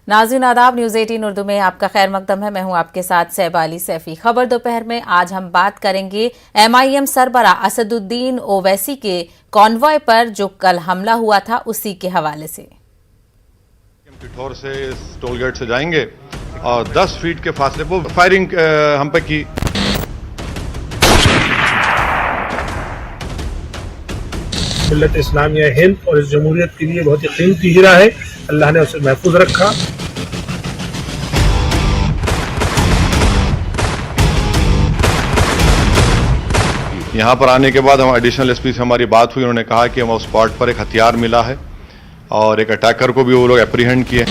नाज़रीन आदाब, न्यूज़ 18 उर्दू में आपका खैर मकदम है। मैं हूं आपके साथ सैबाली सैफी। खबर दोपहर में आज हम बात करेंगे MIM सरबरा असदुद्दीन ओवैसी के कॉन्वॉय पर जो कल हमला हुआ था उसी के हवाले से। किठौर से टोल गेट से जाएंगे और 10 फीट के फासले पर फायरिंग हम पे की। मिल्लत इस्लामिया हिंद और इस जमहूरियत के लिए बहुत ही कीमती हीरा है। अल्लाह ने उसे महफूज रखा। यहाँ पर आने के बाद हम एडिशनल एसपी से हमारी बात हुई। उन्होंने कहा कि हमें उस स्पॉट पर एक हथियार मिला है और एक अटैकर को भी वो लोग एप्रीहेंड किए।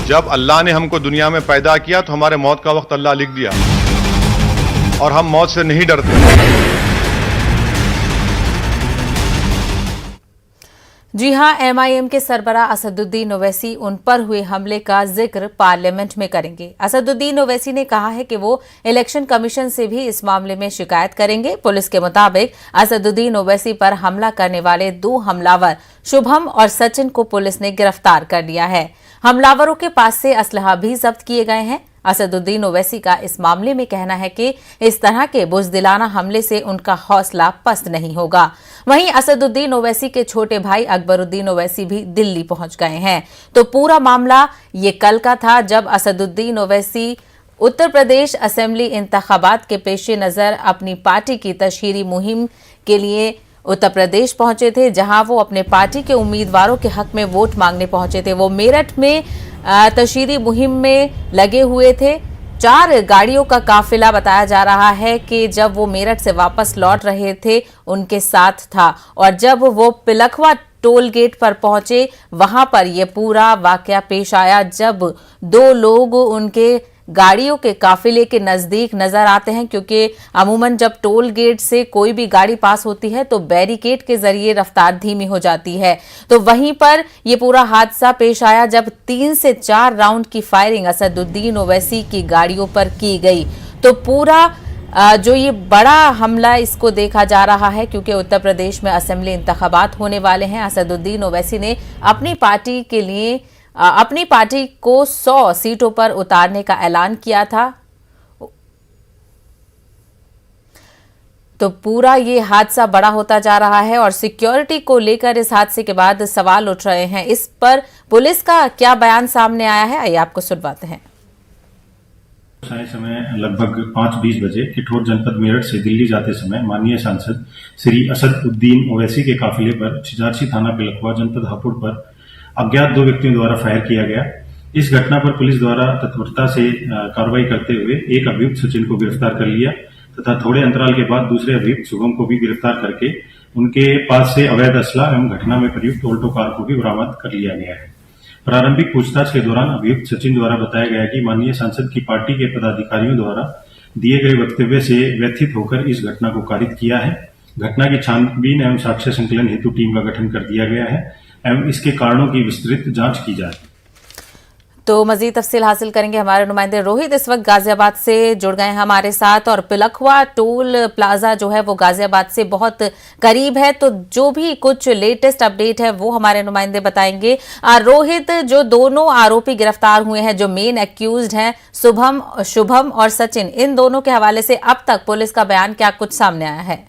जब अल्लाह ने हमको दुनिया में पैदा किया तो हमारे मौत का वक्त अल्लाह लिख दिया और हम मौत से नहीं डरते। जी हां, MIM के सरबरा असदुद्दीन ओवैसी उन पर हुए हमले का जिक्र पार्लियामेंट में करेंगे। असदुद्दीन ओवैसी ने कहा है कि वो इलेक्शन कमीशन से भी इस मामले में शिकायत करेंगे। पुलिस के मुताबिक असदुद्दीन ओवैसी पर हमला करने वाले 2 हमलावर शुभम और सचिन को पुलिस ने गिरफ्तार कर लिया है। हमलावरों के पास से असलहा भी जब्त किए गए हैं। असदुद्दीन ओवैसी का इस मामले में कहना है कि इस तरह के बुज़दिलाना हमले से उनका हौसला पस्त नहीं होगा। वहीं असदुद्दीन ओवैसी के छोटे भाई अकबरुद्दीन ओवैसी भी दिल्ली पहुंच गए हैं। तो पूरा मामला ये कल का था जब असदुद्दीन ओवैसी उत्तर प्रदेश असेंबली इंतखाबात के पेश नज़र अपनी पार्टी की तशहीरी मुहिम के लिए उत्तर प्रदेश पहुंचे थे, जहां वो अपने पार्टी के उम्मीदवारों के हक में वोट मांगने पहुंचे थे। वो मेरठ में तशहीरी मुहिम में लगे हुए थे। 4 गाड़ियों का काफिला बताया जा रहा है कि जब वो मेरठ से वापस लौट रहे थे उनके साथ था और जब वो पिलखवा टोल गेट पर पहुंचे वहां पर यह पूरा वाकया पेश आया जब 2 लोग उनके गाड़ियों के काफिले के नजदीक नजर आते हैं, क्योंकि अमूमन जब टोल गेट से कोई भी गाड़ी पास होती है तो बैरिकेड के जरिए रफ्तार धीमी हो जाती है। तो वहीं पर यह पूरा हादसा पेश आया जब 3 से 4 राउंड की फायरिंग असदुद्दीन ओवैसी की गाड़ियों पर की गई। तो पूरा जो ये बड़ा हमला इसको देखा जा रहा है, क्योंकि उत्तर प्रदेश में असेंबली इंतखाबात होने वाले हैं। असदुद्दीन ओवैसी ने अपनी पार्टी के लिए अपनी पार्टी को 100 सीटों पर उतारने का ऐलान किया था। तो पूरा ये हादसा बड़ा होता जा रहा है और सिक्योरिटी को लेकर इस हादसे के बाद सवाल उठ रहे हैं। इस पर पुलिस का क्या बयान सामने आया है, आइए आपको सुनवाते हैं। समय लगभग 5:20 बजे किठौर जनपद मेरठ से दिल्ली जाते समय माननीय सांसद श्री असदुद्दीन ओवैसी के काफिले पर छिजारसी थाना पिलखवा जनपद हापुड़ पर अज्ञात 2 व्यक्तियों द्वारा फायर किया गया। इस घटना पर पुलिस द्वारा तत्परता से कार्रवाई करते हुए एक अभियुक्त सचिन को गिरफ्तार कर लिया तथा थोड़े अंतराल के बाद दूसरे अभियुक्त शुभम को भी गिरफ्तार करके उनके पास से अवैध असला एवं घटना में प्रयुक्त ऑल्टो कार को भी बरामद कर लिया गया है। प्रारंभिक पूछताछ के दौरान अभियुक्त सचिन द्वारा बताया गया कि माननीय सांसद की पार्टी के पदाधिकारियों द्वारा दिए गए वक्तव्य से व्यथित होकर इस घटना को कारित किया है। घटना की छानबीन एवं साक्ष्य संकलन हेतु टीम का गठन कर दिया गया है एवं इसके कारणों की विस्तृत जांच की जाए। तो मजीद तफसील हासिल करेंगे हमारे नुमाइंदे रोहित इस वक्त गाजियाबाद से जुड़ गए हैं हमारे साथ, और पिलखवा टोल प्लाजा जो है वो गाजियाबाद से बहुत करीब है। तो जो भी कुछ लेटेस्ट अपडेट है वो हमारे नुमाइंदे बताएंगे। रोहित, जो दोनों आरोपी गिरफ्तार हुए हैं, जो मेन एक्यूज्ड हैं शुभम और सचिन, इन दोनों के हवाले से अब तक पुलिस का बयान क्या कुछ सामने आया है?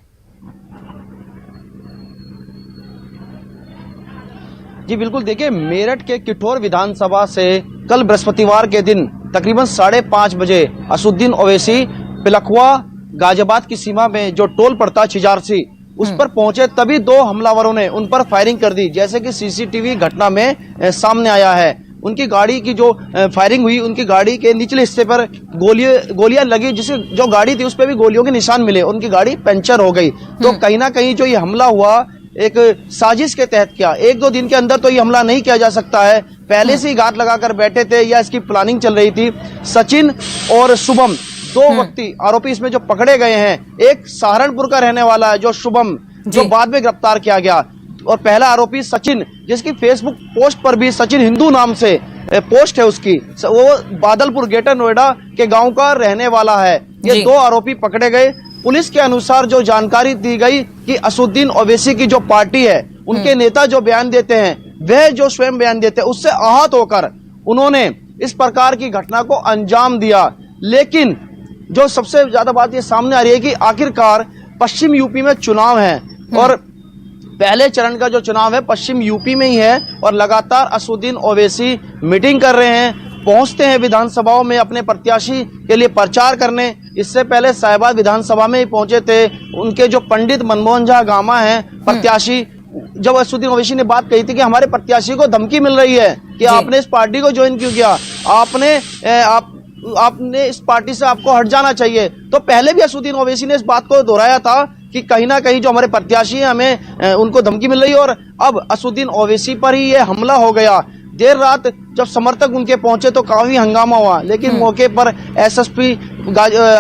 जी बिल्कुल, देखिए मेरठ के किठौर विधानसभा से कल बृहस्पतिवार के दिन तकरीबन 5:30 बजे असदुद्दीन ओवैसी पिलखवा गाजियाबाद की सीमा में जो टोल पड़ता छिजारसी उस पर पहुंचे, तभी 2 हमलावरों ने उन पर फायरिंग कर दी, जैसे कि सीसीटीवी घटना में सामने आया है। उनकी गाड़ी की जो फायरिंग हुई, उनकी गाड़ी के निचले हिस्से पर गोलियां लगी, जिससे जो गाड़ी थी उस पर भी गोलियों के निशान मिले, उनकी गाड़ी पंचर हो गई। तो कहीं ना कहीं जो ये हमला हुआ एक साजिश के तहत किया। 1-2 दिन के अंदर तो ये हमला नहीं किया जा सकता है, पहले से ही घात लगाकर बैठे थे या इसकी प्लानिंग चल रही थी। सचिन और शुभम 2 व्यक्ति आरोपी इसमें जो पकड़े गए हैं, एक सहारनपुर का रहने वाला है जो शुभम, जो बाद में गिरफ्तार किया गया, और पहला आरोपी सचिन, जिसकी फेसबुक पोस्ट पर भी सचिन हिंदू नाम से पोस्ट है उसकी, वो बादलपुर ग्रेटर नोएडा के गांव का रहने वाला है। ये 2 आरोपी पकड़े गए। पुलिस के अनुसार जो जानकारी दी गई कि असदुद्दीन ओवैसी की जो पार्टी है, उनके नेता जो बयान देते हैं, वह जो स्वयं बयान देते हैं, उससे आहत होकर उन्होंने इस प्रकार की घटना को अंजाम दिया। लेकिन जो सबसे ज्यादा बात ये सामने आ रही है कि आखिरकार पश्चिम यूपी में चुनाव है और पहले चरण का जो चुनाव है पश्चिम यूपी में ही है और लगातार असदुद्दीन ओवैसी मीटिंग कर रहे हैं, पहुंचते हैं विधानसभाओं में अपने प्रत्याशी के लिए प्रचार करने। इससे पहले साहिबाद विधानसभा में ही पहुंचे थे। उनके जो पंडित मनमोहन झा गामा हैं प्रत्याशी, जब असदुद्दीन ओवैसी ने बात कही थी कि हमारे प्रत्याशी को धमकी मिल रही है कि आपने इस पार्टी को ज्वाइन क्यों किया, आपने इस पार्टी से आपको हट जाना चाहिए, तो पहले भी असदुद्दीन ओवैसी ने इस बात को दोहराया था कि कहीं ना कहीं जो हमारे प्रत्याशी हैं हमें उनको धमकी मिल रही है। और अब असदुद्दीन ओवैसी पर ही ये हमला हो गया। देर रात जब समर्थक उनके पहुंचे तो काफी हंगामा हुआ, लेकिन मौके पर एसएसपी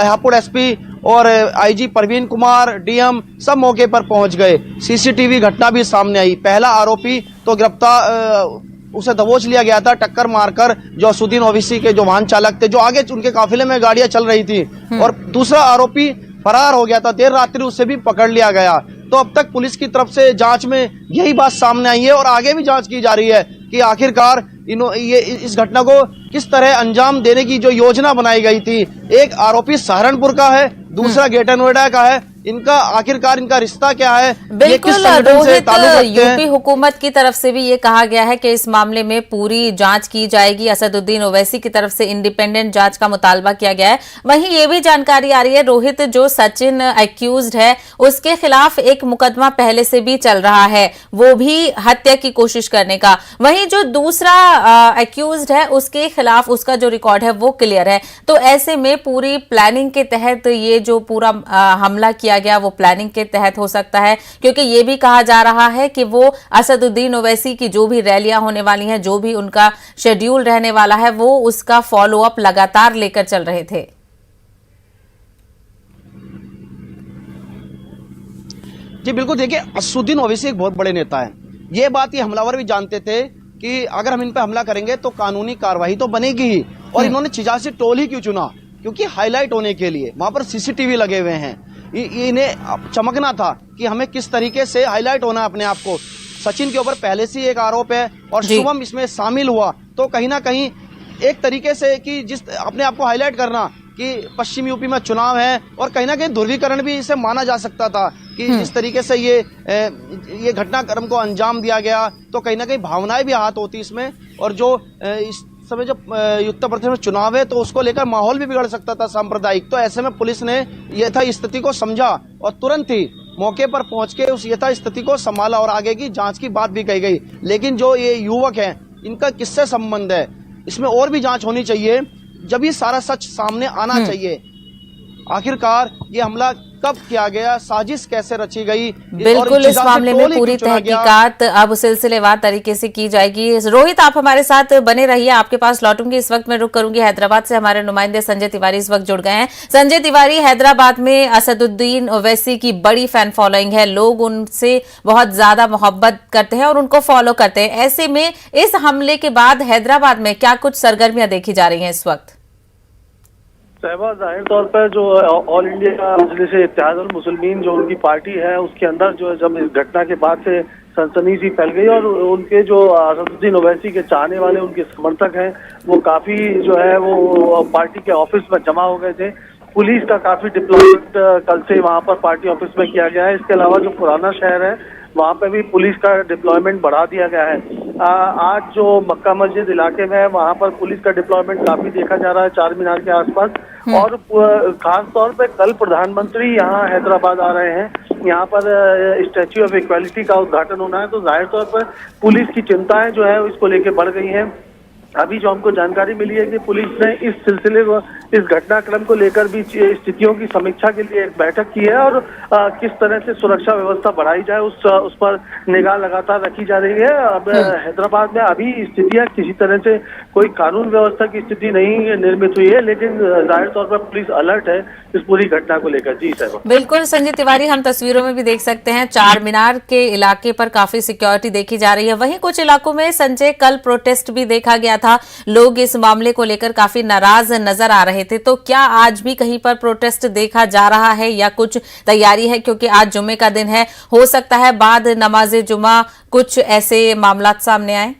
हापुड़ एसपी और आईजी प्रवीण कुमार, डीएम सब मौके पर पहुंच गए। सीसीटीवी घटना भी सामने आई। पहला आरोपी तो गिरफ्तार, उसे दबोच लिया गया था टक्कर मारकर, जो असदुद्दीन ओवैसी के जो वाहन चालक थे, जो आगे उनके काफिले में गाड़ियां चल रही थी, और दूसरा आरोपी फरार हो गया था। देर रात्रि उसे भी पकड़ लिया गया। तो अब तक पुलिस की तरफ से जांच में यही बात सामने आई है और आगे भी जांच की जा रही है कि आखिरकार ये इस घटना को किस तरह अंजाम देने की जो योजना बनाई गई थी। एक आरोपी सहारनपुर का है, दूसरा ग्रेटर नोएडा का है। इनका आखिरकार इनका रिश्ता क्या है? बिल्कुल रोहित, यूपी हुकूमत की तरफ से भी ये कहा गया है कि इस मामले में पूरी जांच की जाएगी। असदुद्दीन ओवैसी की तरफ से इंडिपेंडेंट जांच का मुतालबा किया गया है। वहीं ये भी जानकारी आ रही है रोहित, जो सचिन एक्यूज्ड है उसके खिलाफ एक मुकदमा पहले से भी चल रहा है, वो भी हत्या की कोशिश करने का। वहीं जो दूसरा एक्यूज्ड है उसके खिलाफ उसका जो रिकॉर्ड है वो क्लियर है। तो ऐसे में पूरी प्लानिंग के तहत ये जो पूरा हमला किया गया वो प्लानिंग के तहत हो सकता है, क्योंकि ये भी कहा जा रहा है कि वो असदुद्दीन ओवैसी की जो भी रैलियां होने वाली हैं, जो भी उनका शेड्यूल रहने वाला है, वो उसका फॉलो अप लगातार लेकर चल रहे थे। जी बिल्कुल, देखिए असदुद्दीन ओवैसी एक बहुत बड़े नेता है। ये बात ये हमलावर भी जानते थे कि अगर हम इन पे हमला करेंगे तो कानूनी कार्रवाई तो बनेगी ही। और इन्होंने छिजासी टोल ही क्यों चुना? क्योंकि हाईलाइट होने के लिए वहां पर सीसीटीवी लगे हुए हैं। इन्हें चमकना था कि हमें किस तरीके से हाईलाइट होना है अपने आप को। सचिन के ऊपर पहले से एक आरोप है और शुभम इसमें शामिल हुआ, तो कहीं ना कहीं एक तरीके से कि जिस अपने आप को हाईलाइट करना कि पश्चिम यूपी में चुनाव है, और कहीं ना कहीं ध्रुवीकरण भी इसे माना जा सकता था कि जिस तरीके से ये घटनाक्रम को अंजाम दिया गया, तो कहीं ना कहीं भावनाएं भी हाथ होती इसमें। और जो इस समय जब उत्तर प्रदेश में चुनाव है तो उसको लेकर माहौल भी बिगड़ सकता था सांप्रदायिक। तो ऐसे में पुलिस ने यथा स्थिति को समझा और तुरंत ही मौके पर पहुंच के उस यथा स्थिति को संभाला और आगे की जांच की बात भी कही गई। लेकिन जो ये युवक हैं, इनका किससे संबंध है, इसमें और भी जांच होनी चाहिए। जब ये सारा सच सामने आना चाहिए, आखिरकार ये हमला कब किया गया, साजिश कैसे रची गई। बिल्कुल, इस मामले में पूरी तहकीकात अब सिलसिलेवार तरीके से की जाएगी। रोहित, आप हमारे साथ बने रहिए, आपके पास लौटूंगी। इस वक्त मैं रुक करूंगी हैदराबाद से, हमारे नुमाइंदे संजय तिवारी इस वक्त जुड़ गए हैं। संजय तिवारी, हैदराबाद में असदुद्दीन ओवैसी की बड़ी फैन फॉलोइंग है, लोग उनसे बहुत ज्यादा मोहब्बत करते हैं और उनको फॉलो करते हैं। ऐसे में इस हमले के बाद हैदराबाद में क्या कुछ सरगर्मियां देखी जा रही हैं इस वक्त? सहबा, जाहिर तौर पर जो ऑल इंडिया मजलिस इत्तेहादुल मुस्लिमीन जो उनकी पार्टी है, उसके अंदर जो है जब इस घटना के बाद से सनसनी सी फैल गई और उनके जो असदुद्दीन ओवैसी के चाहने वाले, उनके समर्थक हैं, वो काफी जो है वो पार्टी के ऑफिस में जमा हो गए थे। पुलिस का काफी डिप्लॉयमेंट कल से वहां पर पार्टी ऑफिस में किया गया है। इसके अलावा जो पुराना शहर है वहां पे भी पुलिस का डिप्लॉयमेंट बढ़ा दिया गया है। आज जो मक्का मस्जिद इलाके में है वहां पर पुलिस का डिप्लॉयमेंट काफी देखा जा रहा है चार मीनार के आसपास। और खास तौर पे कल प्रधानमंत्री यहाँ हैदराबाद आ रहे हैं। यहाँ पर स्टैच्यू ऑफ इक्वालिटी का उद्घाटन होना है, तो जाहिर तौर पर पुलिस की चिंताएं जो है इसको लेके बढ़ गई हैं। अभी जो हमको जानकारी मिली है कि पुलिस ने इस सिलसिले को, इस घटनाक्रम को लेकर भी स्थितियों की समीक्षा के लिए एक बैठक की है और किस तरह से सुरक्षा व्यवस्था बढ़ाई जाए उस पर निगाह लगातार रखी जा रही है। अब हैदराबाद में अभी स्थितियां किसी तरह से कोई कानून व्यवस्था की स्थिति नहीं निर्मित हुई है, लेकिन जाहिर तौर पर पुलिस अलर्ट है इस पूरी घटना को लेकर। जी सर, बिल्कुल संजय तिवारी, हम तस्वीरों में भी देख सकते हैं चार मीनार के इलाके पर काफी सिक्योरिटी देखी जा रही है। वहीं कुछ इलाकों में संजय कल प्रोटेस्ट भी देखा गया था, लोग इस मामले को लेकर काफी नाराज नजर आ रहे थे। तो क्या आज भी कहीं पर प्रोटेस्ट देखा जा रहा है या कुछ तैयारी है? क्योंकि आज जुम्मे का दिन है, हो सकता है बाद नमाज जुमा कुछ ऐसे मामला सामने आए।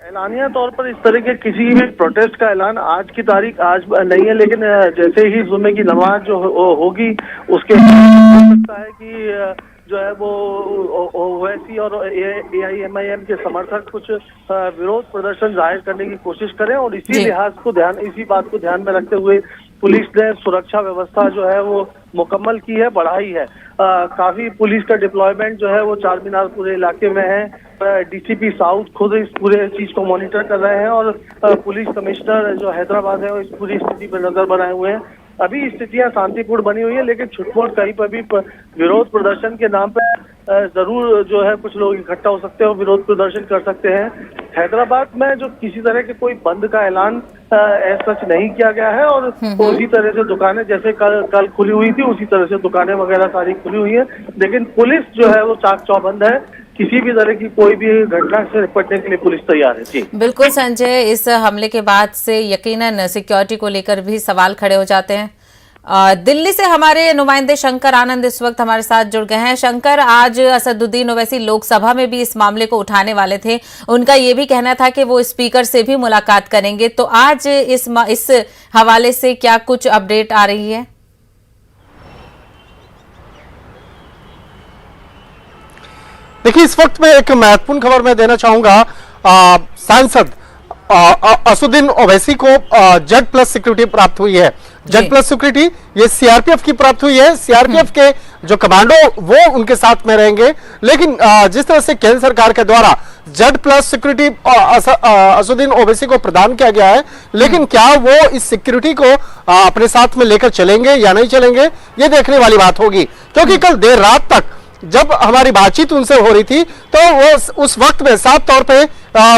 ऐलानिया तौर पर इस तरह के किसी भी प्रोटेस्ट का ऐलान आज की तारीख आज नहीं है, लेकिन जैसे ही जुम्मे की नमाज जो होगी उसके हो सकता है कि जो है वो ओवैसी और AIMIM के समर्थक कुछ विरोध प्रदर्शन जाहिर करने की कोशिश करें, और इसी बात को ध्यान में रखते हुए पुलिस ने सुरक्षा व्यवस्था जो है वो मुकम्मल की है, बढ़ाई है। काफी पुलिस का डिप्लॉयमेंट जो है वो चार मीनार पूरे इलाके में है। DCP साउथ खुद इस पूरे चीज को मॉनिटर कर रहे हैं और पुलिस कमिश्नर जो हैदराबाद है वो इस पूरी स्थिति पर नजर बनाए हुए हैं। अभी स्थितियां शांतिपूर्ण बनी हुई है, लेकिन छुटपुट कहीं पर भी विरोध प्रदर्शन के नाम पर जरूर जो है कुछ लोग इकट्ठा हो सकते हैं और विरोध प्रदर्शन कर सकते हैं। हैदराबाद में जो किसी तरह के कोई बंद का ऐलान सच नहीं किया गया है, और उसी तरह से दुकानें जैसे कल खुली हुई थी उसी तरह से दुकानें वगैरह सारी खुली हुई है, लेकिन पुलिस जो है वो चाक चौबंद है। किसी भी तरह की कोई भी घटना से निपटने के लिए पुलिस तैयार है। जी बिल्कुल संजय, इस हमले के बाद से यकीनन सिक्योरिटी को लेकर भी सवाल खड़े हो जाते हैं। दिल्ली से हमारे नुमाइंदे शंकर आनंद इस वक्त हमारे साथ जुड़ गए हैं। शंकर, आज असदुद्दीन ओवैसी लोकसभा में भी इस मामले को उठाने वाले थे, उनका ये भी कहना था कि वो स्पीकर से भी मुलाकात करेंगे, तो आज इस हवाले से क्या कुछ अपडेट आ रही है? देखिए, इस वक्त में एक महत्वपूर्ण खबर मैं देना चाहूंगा। सांसद असदुद्दीन ओवैसी को जेड प्लस सिक्योरिटी प्राप्त हुई है। जेड प्लस सिक्योरिटी ये सीआरपीएफ की प्राप्त हुई है। सीआरपीएफ के जो कमांडो वो उनके साथ में रहेंगे, लेकिन जिस तरह से केंद्र सरकार के द्वारा Z plus security Asaduddin Owaisi को प्रदान किया गया है, लेकिन क्या वो इस सिक्योरिटी को अपने साथ में लेकर चलेंगे या नहीं चलेंगे, ये देखने वाली बात होगी। क्योंकि कल देर रात तक जब हमारी बातचीत उनसे हो रही थी तो वो उस वक्त में साफ तौर पे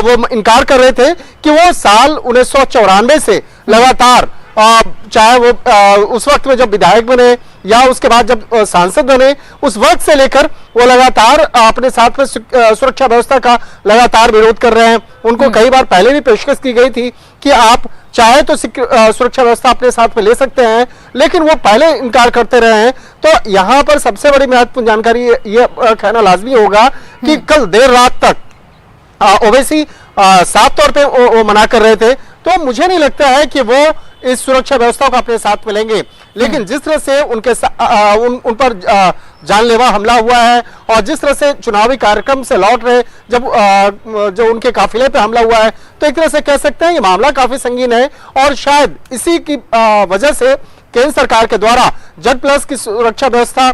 वो इनकार कर रहे थे कि वो साल 1994 से लगातार चाहे वो उस वक्त में जब विधायक बने या उसके बाद जब सांसद बने, उस वक्त से लेकर वो लगातार अपने साथ में सुरक्षा व्यवस्था का लगातार विरोध कर रहे हैं। उनको कई बार पहले भी पेशकश की गई थी कि आप चाहे तो सुरक्षा व्यवस्था अपने साथ में ले सकते हैं, लेकिन वो पहले इनकार करते रहे हैं। तो यहाँ पर सबसे बड़ी महत्वपूर्ण जानकारी ये कहना लाजमी होगा कि कल देर रात तक ओवैसी साफ तौर पे वो मना कर रहे थे, तो मुझे नहीं लगता है कि वो इस सुरक्षा व्यवस्था को अपने साथ में लेंगे। लेकिन जिस तरह से उन पर जानलेवा हमला हुआ है और जिस तरह से चुनावी कार्यक्रम से लौट रहे जब जो उनके काफिले पे हमला हुआ है, तो एक तरह से कह सकते हैं ये मामला काफी संगीन है, और शायद इसी की वजह से केंद्र सरकार के द्वारा जेड प्लस की सुरक्षा व्यवस्था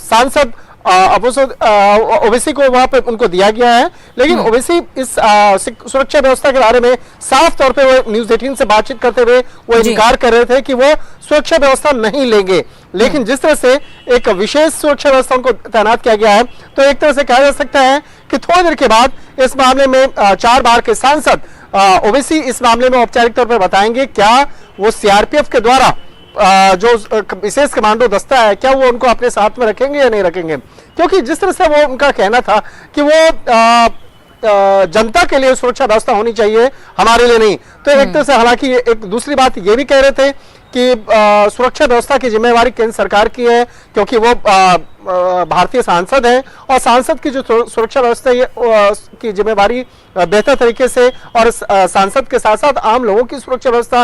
सांसद ओवैसी को वहां पे उनको दिया गया है। लेकिन ओवैसी इस सुरक्षा व्यवस्था के बारे में साफ तौर पे वो न्यूज़ 18 से बातचीत करते हुए वो इनकार कर रहे थे कि वो सुरक्षा व्यवस्था नहीं लेंगे। लेकिन जिस तरह से एक विशेष सुरक्षा व्यवस्था उनको तैनात किया गया है, तो एक तरह से कहा जा सकता है कि थोड़ी देर के बाद इस मामले में 4 बार के सांसद ओवैसी इस मामले में औपचारिक तौर पर बताएंगे क्या वो सीआरपीएफ के द्वारा जो विशेष कमांडो दस्ता है क्या वो उनको अपने साथ में रखेंगे या नहीं रखेंगे। क्योंकि जिस तरह से वो उनका कहना था कि वो जनता के लिए सुरक्षा व्यवस्था होनी चाहिए, हमारे लिए नहीं। तो एक तरह से हालांकि एक दूसरी बात ये भी कह रहे थे कि सुरक्षा व्यवस्था की जिम्मेवारी केंद्र सरकार की है, क्योंकि वो भारतीय सांसद हैं और सांसद की जो सुरक्षा व्यवस्था की जिम्मेवारी बेहतर तरीके से और सांसद के साथ साथ आम लोगों की सुरक्षा व्यवस्था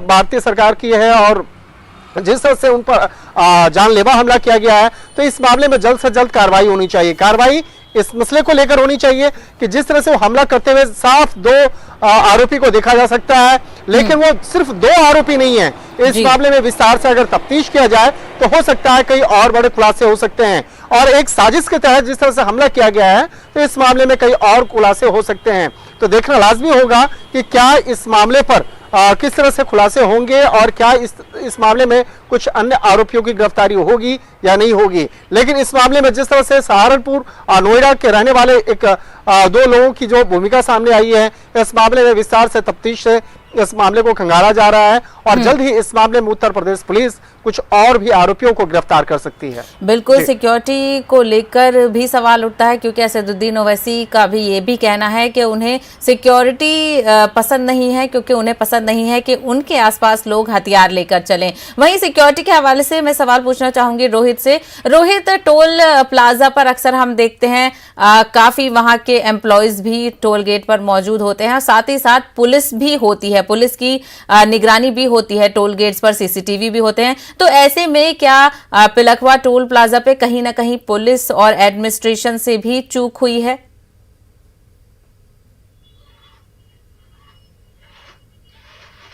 भारतीय सरकार की है। और जिस तरह से उन पर जानलेवा हमला किया गया है, तो इस मामले में जल्द से जल्द कार्रवाई होनी चाहिए। कार्रवाई इस मसले को लेकर होनी चाहिए कि जिस तरह से वो हमला करते हुए साफ 2 आरोपी को देखा जा सकता है, लेकिन वो सिर्फ 2 आरोपी नहीं है। इस मामले में विस्तार से अगर तफ्तीश किया जाए तो हो सकता है कई और बड़े खुलासे हो सकते हैं, और एक साजिश के तहत जिस तरह से हमला किया गया है तो इस मामले में कई और खुलासे हो सकते हैं। तो देखना लाजमी होगा कि क्या इस मामले पर किस तरह से खुलासे होंगे और क्या इस मामले में कुछ अन्य आरोपियों की गिरफ्तारी होगी या नहीं होगी। लेकिन इस मामले में जिस तरह से सहारनपुर नोएडा के रहने वाले 2 लोगों की जो भूमिका सामने आई है, इस मामले में विस्तार से तफ्तीश से इस मामले को खंगाला जा रहा है और जल्द ही इस मामले में उत्तर प्रदेश पुलिस कुछ और भी आरोपियों को गिरफ्तार कर सकती है। बिल्कुल, सिक्योरिटी को लेकर भी सवाल उठता है क्योंकि असदुद्दीन ओवैसी का भी ये भी कहना है कि उन्हें सिक्योरिटी पसंद नहीं है, क्योंकि उन्हें पसंद नहीं है कि उनके आसपास लोग हथियार लेकर चलें। वहीं सिक्योरिटी के हवाले से मैं सवाल पूछना चाहूंगी रोहित से। रोहित, टोल प्लाजा पर अक्सर हम देखते हैं काफी वहां के एम्प्लॉयज भी टोल गेट पर मौजूद होते हैं, साथ ही साथ पुलिस भी होती है, पुलिस की निगरानी भी होती है, टोल गेट्स पर सीसीटीवी भी होते हैं। तो ऐसे में क्या पिलखवा टोल प्लाजा पे कहीं ना कहीं पुलिस और एडमिनिस्ट्रेशन से भी चूक हुई है?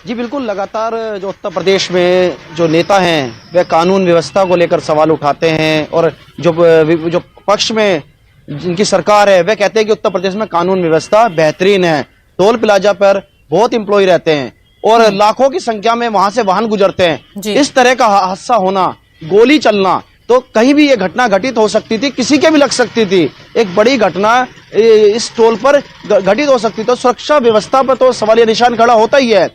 जी बिल्कुल, लगातार जो उत्तर प्रदेश में जो नेता हैं वे कानून व्यवस्था को लेकर सवाल उठाते हैं और जो पक्ष में जिनकी सरकार है वे कहते हैं कि उत्तर प्रदेश में कानून व्यवस्था बेहतरीन है। टोल प्लाजा पर बहुत एम्प्लॉय रहते हैं और लाखों की संख्या में वहां से वाहन गुजरते हैं। इस तरह का हादसा होना, गोली चलना, तो कहीं भी ये घटना घटित हो सकती थी, किसी के भी लग सकती थी। एक बड़ी घटना इस टोल पर घटित हो सकती, तो सुरक्षा व्यवस्था पर तो सवालिया निशान खड़ा होता ही है।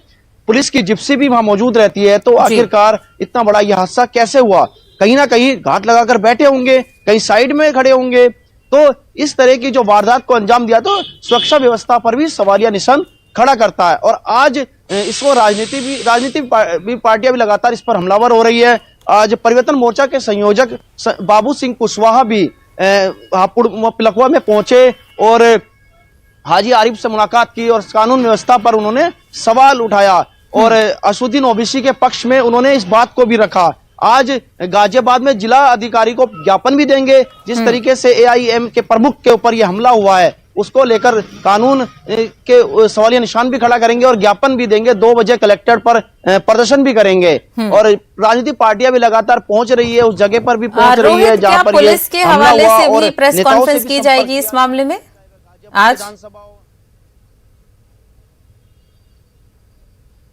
पुलिस की जिप्सी भी वहां मौजूद रहती है, तो आखिरकार इतना बड़ा यह हादसा कैसे हुआ? कहीं ना कहीं घाट लगाकर बैठे होंगे, कहीं साइड में खड़े होंगे, तो इस तरह की जो वारदात को अंजाम दिया तो सुरक्षा व्यवस्था पर भी सवालिया निशान खड़ा करता है। और आज इसको राजनीतिक पार्टियां भी लगातार इस पर हमलावर हो रही है। आज परिवर्तन मोर्चा के संयोजक बाबू सिंह कुशवाहा भी हापुड़ पिलखवा में पहुंचे और हाजी आरिफ से मुलाकात की और कानून व्यवस्था पर उन्होंने सवाल उठाया और असदुद्दीन ओवैसी के पक्ष में उन्होंने इस बात को भी रखा। आज गाजियाबाद में जिला अधिकारी को ज्ञापन भी देंगे। जिस तरीके से एआईएम के प्रमुख के ऊपर यह हमला हुआ है उसको लेकर कानून के सवालिया निशान भी खड़ा करेंगे और ज्ञापन भी देंगे। 2 बजे कलेक्टर पर प्रदर्शन भी करेंगे और राजनीतिक पार्टियां भी लगातार पहुंच रही है, उस जगह पर भी पहुंच रही है जहां पर पुलिस के हवाले से भी प्रेस कॉन्फ्रेंस की जाएगी इस मामले में आज।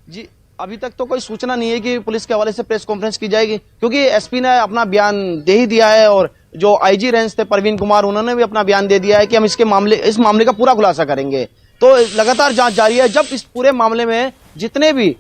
जी अभी तक तो कोई सूचना नहीं है कि पुलिस के हवाले से प्रेस कॉन्फ्रेंस की जाएगी, क्योंकि एसपी ने अपना बयान दे ही दिया है और जो आईजी रेंज थे परवीन कुमार, उन्होंने भी अपना बयान दे दिया है कि हम इस मामले का पूरा खुलासा करेंगे। तो लगातार जांच जारी है। जब इस पूरे मामले में जितने भी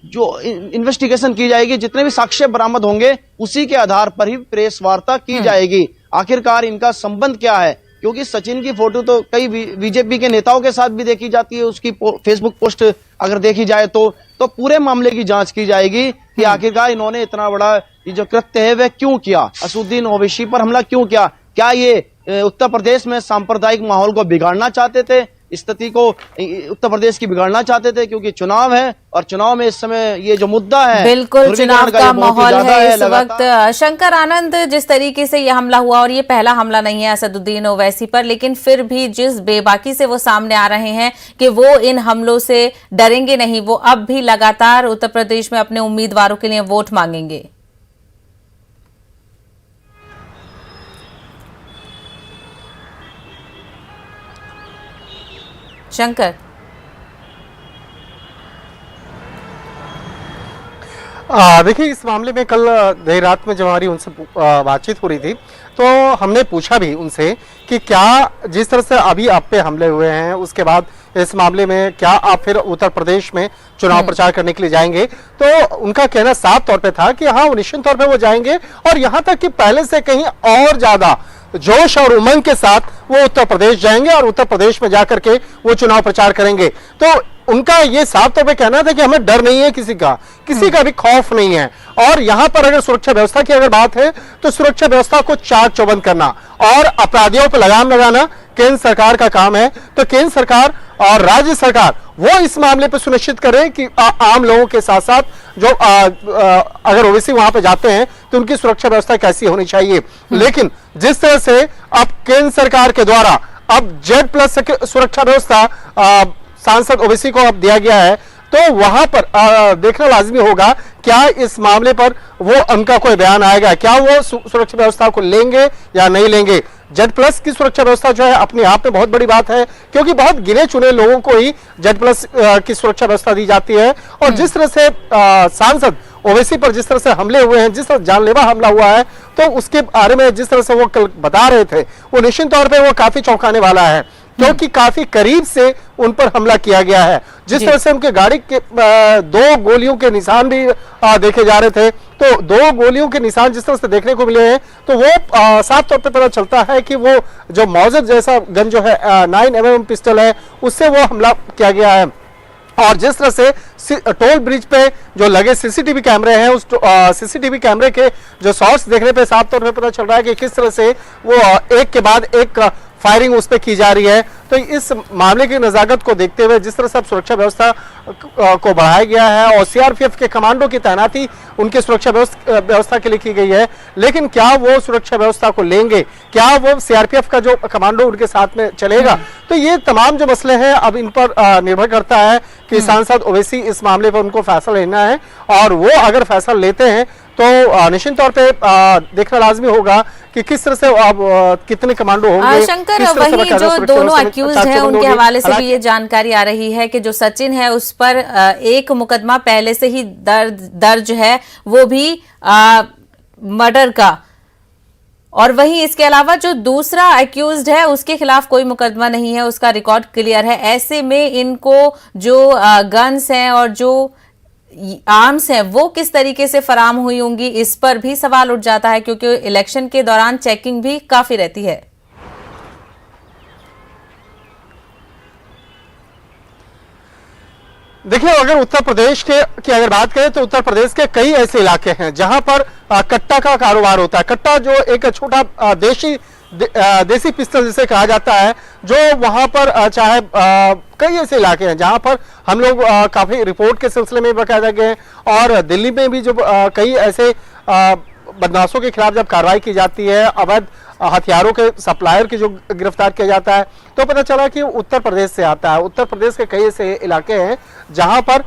जो इन्वेस्टिगेशन की जाएगी, जितने भी साक्ष्य बरामद होंगे, उसी के आधार पर ही प्रेस वार्ता की जाएगी। आखिरकार इनका संबंध क्या है, क्योंकि सचिन की फोटो तो कई बीजेपी के नेताओं के साथ भी देखी जाती है, उसकी फेसबुक पोस्ट अगर देखी जाए तो पूरे मामले की जांच की जाएगी कि आखिरकार इन्होंने इतना बड़ा ये जो कृत्य है वह क्यों किया, असदुद्दीन ओवैसी पर हमला क्यों किया। क्या ये उत्तर प्रदेश में सांप्रदायिक माहौल को बिगाड़ना चाहते थे, स्थिति को उत्तर प्रदेश की बिगाड़ना चाहते थे, क्योंकि चुनाव है और चुनाव में इस समय ये जो मुद्दा है, बिल्कुल चुनाव का माहौल है इस वक्त। शंकर आनंद, जिस तरीके से यह हमला हुआ, और ये पहला हमला नहीं है असदुद्दीन ओवैसी पर, लेकिन फिर भी जिस बेबाकी से वो सामने आ रहे हैं कि वो इन हमलों से डरेंगे नहीं, वो अब भी लगातार उत्तर प्रदेश में अपने उम्मीदवारों के लिए वोट मांगेंगे। शंकर, देखिए इस मामले में कल देर रात में जब हमारी उनसे बातचीत हो रही थी तो हमने पूछा भी उनसे कि क्या जिस तरह से अभी आप पे हमले हुए हैं उसके बाद इस मामले में क्या आप फिर उत्तर प्रदेश में चुनाव प्रचार करने के लिए जाएंगे, तो उनका कहना साफ तौर पे था कि हाँ निश्चित तौर पे वो जाएंगे और यहाँ तक कि पहले से कहीं और ज्यादा जोश और उमंग के साथ वो उत्तर प्रदेश जाएंगे और उत्तर प्रदेश में जाकर के वो चुनाव प्रचार करेंगे। तो उनका ये साफ तौर पे कहना था कि हमें डर नहीं है, किसी का भी खौफ नहीं है। और यहां पर अगर सुरक्षा व्यवस्था की अगर बात है तो सुरक्षा व्यवस्था को चाक चौबंद करना और अपराधियों पर लगाम लगाना केंद्र सरकार का काम है। तो केंद्र सरकार और राज्य सरकार वो इस मामले पर सुनिश्चित करें कि आम लोगों के साथ साथ जो अगर ओवैसी वहां पे जाते हैं तो उनकी सुरक्षा व्यवस्था कैसी होनी चाहिए। लेकिन जिस तरह से अब केंद्र सरकार के द्वारा अब Z+ सुरक्षा व्यवस्था सांसद ओवैसी को अब दिया गया है, तो वहां पर देखना लाजमी होगा क्या इस मामले पर वो उनका कोई बयान आएगा, क्या वो सुरक्षा व्यवस्था को लेंगे या नहीं लेंगे। Z+ की सुरक्षा व्यवस्था जो है अपने आप में बहुत बड़ी बात है, क्योंकि बहुत गिने चुने लोगों को ही Z+ की सुरक्षा व्यवस्था दी जाती है। और जिस तरह से सांसद ओवैसी पर जिस तरह से हमले हुए हैं, जिस तरह जानलेवा हमला हुआ है, तो उसके बारे में जिस तरह से वो कल बता रहे थे वो निश्चित तौर पे वो काफी चौंकाने वाला है। क्योंकि काफी करीब से उन पर हमला किया गया है। जिस तरह से उनके गाड़ी के 2 गोलियों के निशान भी देखे जा रहे थे, तो 2 गोलियों के निशान जिस तरह से देखने को मिले हैं, तो वो साफ तौर पे पता चलता है कि वो जो मौजूद जैसा गन जो है 9mm पिस्टल है, उससे वो हमला किया गया है। और जिस तरह से टोल ब्रिज पे जो लगे सीसीटीवी कैमरे हैं, उस सीसीटीवी कैमरे के जो शॉट्स देखने पे साफ तौर पे पता चल रहा है कि किस तरह से वो एक के बाद एक फायरिंग उस पर की जा रही है। तो इस मामले की नजाकत को देखते हुए जिस तरह से सुरक्षा व्यवस्था को बढ़ाया गया है और सीआरपीएफ के कमांडो की तैनाती उनके सुरक्षा व्यवस्था के लिए की गई है, लेकिन क्या वो सुरक्षा व्यवस्था को लेंगे, क्या वो सीआरपीएफ का जो कमांडो उनके साथ में चलेगा, तो ये तमाम जो मसले हैं अब इन पर निर्भर करता है कि सांसद ओवैसी इस मामले पर उनको फैसला लेना है। और वो अगर फैसला लेते हैं तो निश्चित तौर पे देखना लाजमी होगा कि किस तरह से अब कितने कमांडो होंगे। शंकर, वही जो दोनों अक्यूज हैं उनके हवाले से भी ये जानकारी आ रही है कि जो सचिन है उस पर एक मुकदमा पहले से ही दर्ज है, वो भी मर्डर का, और वहीं इसके अलावा जो दूसरा अक्यूज्ड है उसके खिलाफ कोई मुकदमा नहीं है, उसका रिकॉर्ड क्लियर है। ऐसे में इनको जो गन्स हैं और जो आर्म्स हैं वो किस तरीके से फराम हुई होंगी, इस पर भी सवाल उठ जाता है, क्योंकि इलेक्शन के दौरान चेकिंग भी काफी रहती है। देखिए, अगर उत्तर प्रदेश की अगर बात करें तो उत्तर प्रदेश के कई ऐसे इलाके हैं जहां पर कट्टा का कारोबार होता है। कट्टा जो एक छोटा देसी पिस्टल जिसे कहा जाता है, जो वहां पर चाहे कई ऐसे इलाके हैं जहां पर हम लोग काफी रिपोर्ट के सिलसिले में बाकायदा गए, और दिल्ली में भी जो कई ऐसे बदमाशों के खिलाफ जब कार्रवाई की जाती है, अवैध हथियारों के सप्लायर की जो गिरफ्तार किया जाता है, तो पता चला कि उत्तर प्रदेश से आता है। उत्तर प्रदेश के कई ऐसे इलाके हैं जहां पर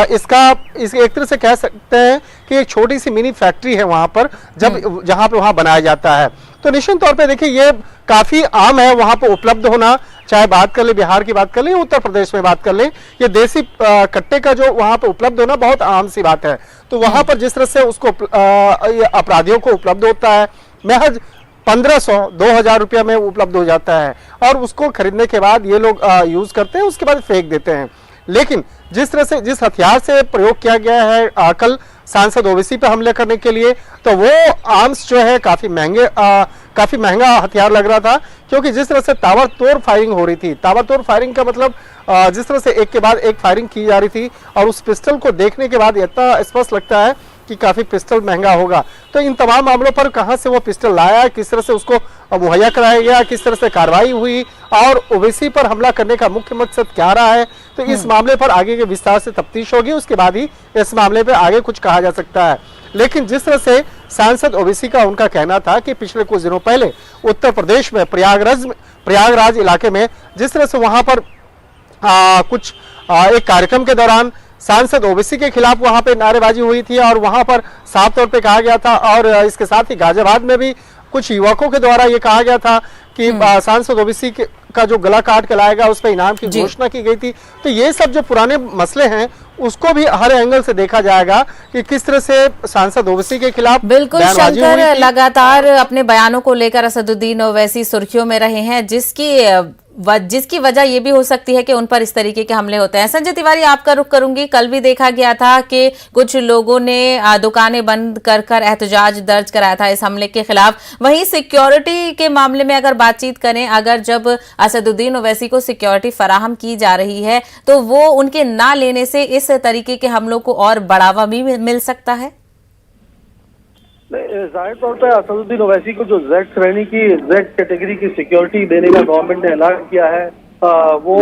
इस एक तरह से कह सकते हैं कि एक छोटी सी मिनी फैक्ट्री है वहां पर, जहां पर वहां बनाया जाता है। तो निश्चित तौर पे देखिए ये काफी आम है वहां पर उपलब्ध होना, चाहे बात कर ले बिहार की बात कर ले, उत्तर प्रदेश में बात कर ले, ये देसी कट्टे का जो वहां पर उपलब्ध होना बहुत आम सी बात है। तो वहां पर जिस तरह से उसको अपराधियों को उपलब्ध होता है, महज 1500-2000 रुपया में उपलब्ध हो जाता है, और उसको खरीदने के बाद ये लोग यूज करते हैं, उसके बाद फेंक देते हैं। लेकिन जिस तरह से जिस हथियार से प्रयोग किया गया है कल सांसद ओवैसी पे हमले करने के लिए, तो वो आर्म्स जो है काफी महंगा हथियार लग रहा था, क्योंकि जिस तरह से ताबड़तोड़ फायरिंग हो रही थी, ताबड़तोड़ फायरिंग का मतलब जिस तरह से एक के बाद एक फायरिंग की जा रही थी, और उस पिस्टल को देखने के बाद इतना स्पष्ट लगता है कि काफी पिस्टल महंगा होगा। तो इन तमाम मामलों पर कहां से वो पिस्टल लाया, किस तरह से उसको मुहैया कराया गया, किस तरह से कार्रवाई हुई, और ओवैसी पर हमला करने का मुख्य मकसद क्या रहा है, तो इस मामले पर आगे के विस्तार से तफ्तीश होगी, उसके बाद ही इस मामले पे आगे कुछ कहा जा सकता है। लेकिन जिस तरह से सांसद ओवैसी का उनका कहना था कि पिछले कुछ दिनों पहले उत्तर प्रदेश में प्रयागराज इलाके में जिस तरह से वहां पर एक कार्यक्रम के दौरान सांसद ओवैसी के खिलाफ वहां पे नारेबाजी हुई थी, और वहां पर साफ तौर पे कहा गया था, और इसके साथ ही गाजियाबाद में भी कुछ युवकों के द्वारा ये कहा गया था कि सांसद ओवैसी का जो गला काट के लाएगा उस पर इनाम की घोषणा की गई थी। तो ये सब जो पुराने मसले हैं उसको भी हर एंगल से देखा जाएगा कि किस तरह से सांसद ओवैसी के खिलाफ बिल्कुल शंकर लगातार अपने बयानों को लेकर असदुद्दीन ओवैसी सुर्खियों में रहे हैं, जिसकी वजह ये भी हो सकती है कि उन पर इस तरीके के हमले होते हैं। संजय तिवारी, आपका रुख करूंगी। कल भी देखा गया था कि कुछ लोगों ने दुकानें बंद कर एहतजाज दर्ज कराया था इस हमले के खिलाफ। वहीं सिक्योरिटी के मामले में अगर बातचीत करें, अगर जब असदुद्दीन ओवैसी को सिक्योरिटी फराहम की जा रही है तो वो उनके ना लेने से इस तरीके के हमलों को और बढ़ावा भी मिल सकता है। जाहिर तौर पर असदुद्दीन ओवैसी को जो जेड श्रेणी की जेड कैटेगरी की सिक्योरिटी देने का गवर्नमेंट ने ऐलान किया है, वो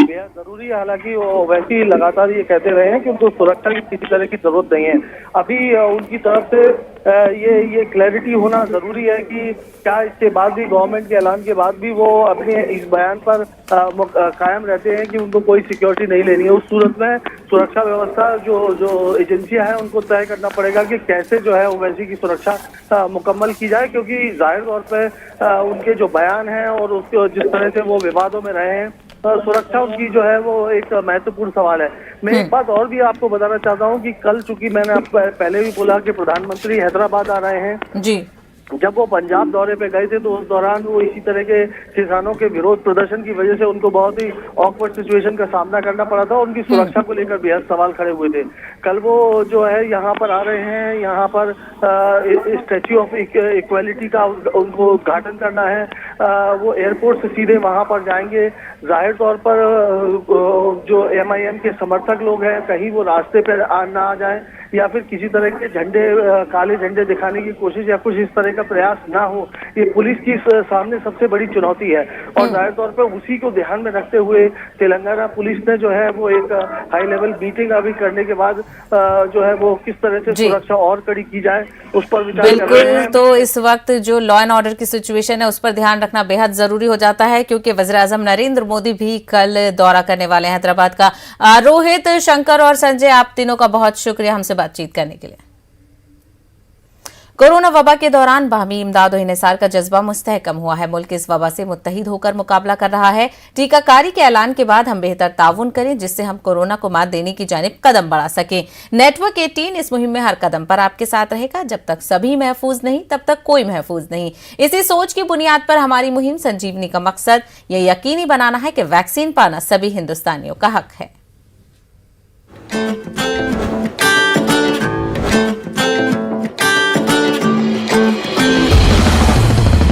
बेहद जरूरी है। हालांकि ओवैसी लगातार ये कहते रहे हैं कि उनको सुरक्षा की किसी तरह की जरूरत नहीं है। अभी उनकी तरफ से ये क्लैरिटी होना जरूरी है कि क्या इसके बाद भी, गवर्नमेंट के ऐलान के बाद भी, वो अपने इस बयान पर कायम रहते हैं कि उनको कोई सिक्योरिटी नहीं लेनी है। उस सूरत में सुरक्षा व्यवस्था जो एजेंसियां हैं उनको तय करना पड़ेगा कि कैसे जो है ओवैसी की सुरक्षा मुकम्मल की जाए, क्योंकि जाहिर तौर पर उनके जो बयान हैं और उसके जिस तरह से वो विवादों में रहे हैं, सुरक्षा उनकी जो है वो एक महत्वपूर्ण सवाल है। मैं एक बात और भी आपको बताना चाहता हूं कि कल, चूंकि मैंने पहले भी बोला कि प्रधानमंत्री हैदराबाद आ रहे हैं जी, जब वो पंजाब दौरे पे गए थे तो उस दौरान वो इसी तरह के किसानों के विरोध प्रदर्शन की वजह से उनको बहुत ही ऑकवर्ड सिचुएशन का सामना करना पड़ा था। उनकी सुरक्षा को लेकर बेहद सवाल खड़े हुए थे। कल वो जो है यहाँ पर आ रहे हैं, यहाँ पर स्टैच्यू ऑफ इक्वालिटी का उनको उद्घाटन करना है। वो एयरपोर्ट से सीधे वहां पर जाएंगे। जाहिर तौर पर जो MIM के समर्थक लोग हैं कहीं वो रास्ते पे ना आ जाए या फिर किसी तरह के झंडे, काले झंडे दिखाने की कोशिश या कुछ इस तरह का प्रयास ना हो, ये पुलिस की सामने सबसे बड़ी चुनौती है। और जाहिर तौर पर उसी को ध्यान में रखते हुए तेलंगाना पुलिस ने जो है वो एक हाई लेवल मीटिंग अभी करने के बाद जो है वो किस तरह से सुरक्षा और कड़ी की जाए उस पर विचार कर रहे हैं। तो इस वक्त जो लॉ एंड ऑर्डर की सिचुएशन है उस पर ध्यान रखना बेहद जरूरी हो जाता है, क्योंकि वज़ीर-ए-आज़म नरेंद्र मोदी भी कल दौरा करने वाले हैं हैदराबाद का। रोहित, शंकर और संजय, आप तीनों का बहुत शुक्रिया हमसे बातचीत करने के लिए। कोरोना वबा के दौरान बाहमी इमदाद और इंसार का जज्बा मुस्तहकम हुआ है। मुल्क इस वबा से मुत्तहिद होकर मुकाबला कर रहा है। टीकाकारी के ऐलान के बाद हम बेहतर ताउन करें जिससे हम कोरोना को मात देने की जानिब कदम बढ़ा सकें। नेटवर्क 18 इस मुहिम में हर कदम पर आपके साथ रहेगा। जब तक सभी महफूज नहीं तब तक कोई महफूज नहीं। इसी सोच की बुनियाद पर हमारी मुहिम संजीवनी का मकसद यह यकीनी बनाना है कि वैक्सीन पाना सभी हिंदुस्तानियों का हक है।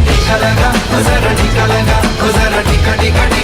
टीका लगा, टीका लगा, टीका